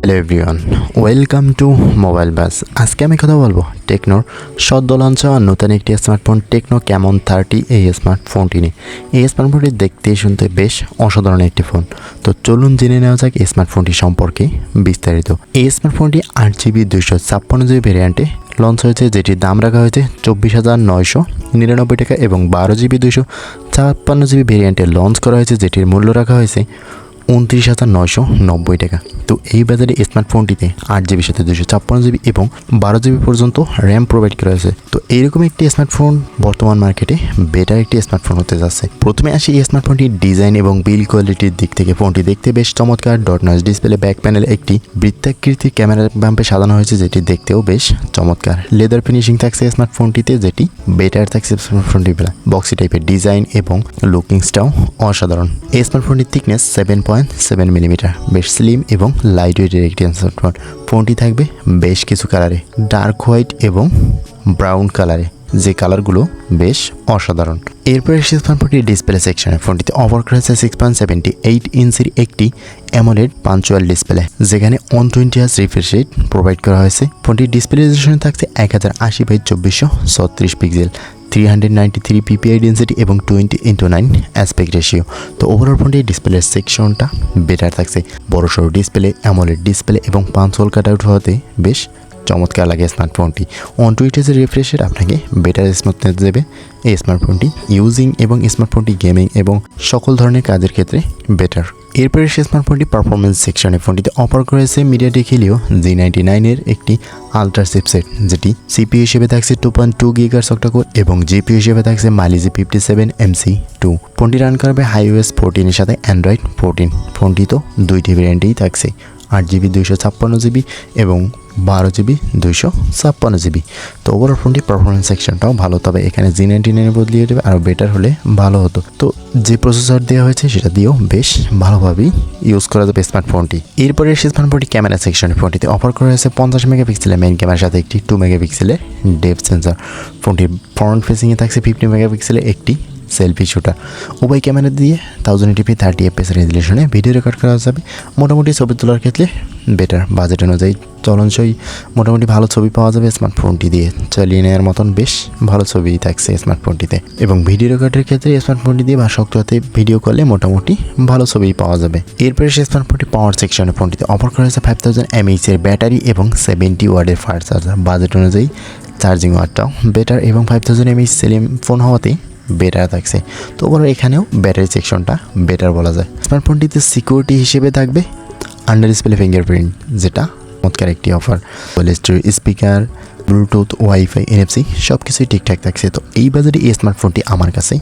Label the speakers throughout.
Speaker 1: Hello everyone, welcome to mobile bus. আজকে আমি কথা বলবো টেকনোর সদ্য লঞ্চ হওয়া নতুন একটি স্মার্টফোন টেকনো ক্যামন 30 এই স্মার্টফোনটি নিয়ে। এই স্মার্টফোনটি দেখতে শুনতে বেশ অসাধারণ একটি ফোন। তো চলুন জেনে নেওয়া যাক এই স্মার্টফোনটি সম্পর্কে বিস্তারিত। এই স্মার্টফোনটি 8GB 256GB ভ্যারিয়েন্টে লঞ্চ হয়েছে, যেটির দাম রাখা হয়েছে 24,999 টাকা, এবং 12GB 256GB ভ্যারিয়েন্টে লঞ্চ করা হয়েছে, যেটির মূল্য রাখা হয়েছে 29,990 টাকা। তো এই বাজারে স্মার্টফোনটিতে 8GB সাথে 256GB এবং 12GB পর্যন্ত র্যাম প্রোভাইড করা হয়েছে। তো এইরকম একটি স্মার্টফোন বর্তমান মার্কেটে বেটার একটি স্মার্টফোন হতে যাচ্ছে। প্রথমে আসি এই স্মার্টফোনটির ডিজাইন এবং বিল্ড কোয়ালিটির দিক থেকে। ফোনটি দেখতে বেশ চমৎকার। ডট নয়েজ ডিসপ্লে, ব্যাক প্যানেলে একটি বৃত্তাকৃতির ক্যামেরা বাম্পে সাজানো হয়েছে, যেটি দেখতেও বেশ চমৎকার। লেদার ফিনিশিং থাকছে স্মার্টফোনটিতে, যেটি বেটার থাকছে স্মার্টফোনটি বেলা। বক্সি টাইপের ডিজাইন এবং লুকিংসটাও অসাধারণ। এই স্মার্টফোনটির থিকনেস 7.7 মিলিমিটার, বেশ স্লিম এবং লাইট ওয়েটের একটি স্মার্টফোন। ফোনটি থাকবে বেশ কিছু কালারে, ডার্ক হোয়াইট এবং ব্রাউন কালারে, যে কালারগুলো বেশ অসাধারণ। এরপরে স্মার্টফোনটির ডিসপ্লে সেকশনে ফোনটিতে অফার করা হয়েছে 6.78 ইঞ্চির একটি অ্যামোলেড পাঞ্চুয়াল ডিসপ্লে, যেখানে 120Hz রিফ্রেশ রেট প্রোভাইড করা হয়েছে। ফোনটির ডিসপ্লে রেজোলিউশন থাকছে 1080x2436 পিক্সেল, 393 ppi ডেন্সিটি এবং 20:9 অ্যাসপেক্ট রেশিও। তো ওভারঅল ফোনটির ডিসপ্লের সেকশনটা বেটার থাকছে। বড়সড় ডিসপ্লে, অ্যামোলেড ডিসপ্লে এবং পাঞ্চুয়াল কাট আউট হতে বেশ চমৎকার লাগে স্মার্টফোনটি। 120Hz রিফ্রেশ রেট আপনাকে বেটার স্মুথনেস দেবে এই স্মার্টফোনটি ইউজিং, এবং স্মার্টফোনটি গেমিং এবং সকল ধরনের কাজের ক্ষেত্রে বেটার। এরপরে সে স্মার্টফোনটি পারফরমেন্স সেকশনে ফোনটিতে অফার করেছে মিডিয়াটেক হিলিও G99 এর একটি আলট্রা চিপসেট, যেটি সিপিইউ হিসেবে থাকছে 2.2 GHz অক্টা-কোর এবং জিপিইউ হিসেবে থাকছে Mali-Z 57MC2। ফোনটি রান করবে iOS 14 এর সাথে Android 14। ফোনটি তো দুইটি ভ্যারিয়েন্টেই থাকছে, 8GB 256GB এবং 12GB 256GB। তো ওভারঅল ফোনটি পারফরমেন্স সেকশনটাও ভালো, তবে এখানে G99 বদলিয়ে দেবে আরও বেটার হলে ভালো হতো। তো যে প্রসেসর দেওয়া হয়েছে সেটা দিয়েও বেশ ভালোভাবেই ইউজ করা যাবে স্মার্টফোনটি। এরপরে স্মার্টফোনটি ক্যামেরা সেকশনে ফোনটিতে অফার করা হয়েছে 50 মেগাপিক্সেলের মেইন ক্যামেরার সাথে একটি 2 মেগাপিক্সেলের ডেপথ সেন্সর। ফোনটির ফ্রন্ট ফেসিংয়ে থাকছে 50 মেগাপিক্সেলের একটি সেলফি শুটার। উভয় ক্যামেরা দিয়ে 1080p 30fps রেজলিউশনে ভিডিও রেকর্ড করা যাবে। মোটামুটি ছবি তোলার ক্ষেত্রে বেটার, বাজেট অনুযায়ী চলনসই মোটামুটি ভালো ছবি পাওয়া যাবে স্মার্টফোনটি দিয়ে। চালিয়ে নেওয়ার মতন বেশ ভালো ছবি থাকছে স্মার্টফোনটিতে, এবং ভিডিও রেকর্ডের ক্ষেত্রে স্মার্টফোনটি দিয়ে বা শক্ত হাতে ভিডিও করলে মোটামুটি ভালো ছবি পাওয়া যাবে। এরপরে স্মার্টফোনটি পাওয়ার সেকশনে ফোনটিতে অফার করা হয়েছে 5000 mAh এর ব্যাটারি এবং 70 ওয়াটের ফাস্ট চার্জার। বাজেট অনুযায়ী চার্জিং ওয়াটটাও বেটার, এবং 5000 mAh সেলিম ফোন হওয়াতে বেটার থাকছে। তো ওভারঅল এখানেও ব্যাটারি সেকশনটা বেটার বলা যায়। স্মার্টফোনটিতে সিকিউরিটি হিসেবে থাকবে আন্ডার ডিসপ্লে ফিঙ্গারপ্রিন্ট, যেটা চমৎকার একটি offer. Speaker, Bluetooth, wifi, NFC সব কিছুই ঠিকঠাক থাকছে। তো এই বাজারে এই স্মার্টফোনটি আমার কাছে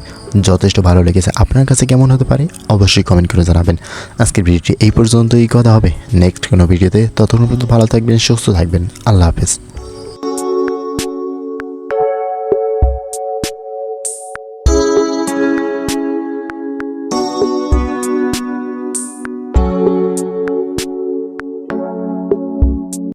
Speaker 1: যথেষ্ট ভালো লেগেছে। আপনার কাছে কেমন হতে পারে অবশ্যই কমেন্ট করে জানাবেন। আজকের ভিডিওটি এই পর্যন্তই, কথা হবে নেক্সট কোনো ভিডিওতে। ততক্ষণ পর্যন্ত ভালো থাকবেন, সুস্থ থাকবেন। আল্লাহ হাফেজ।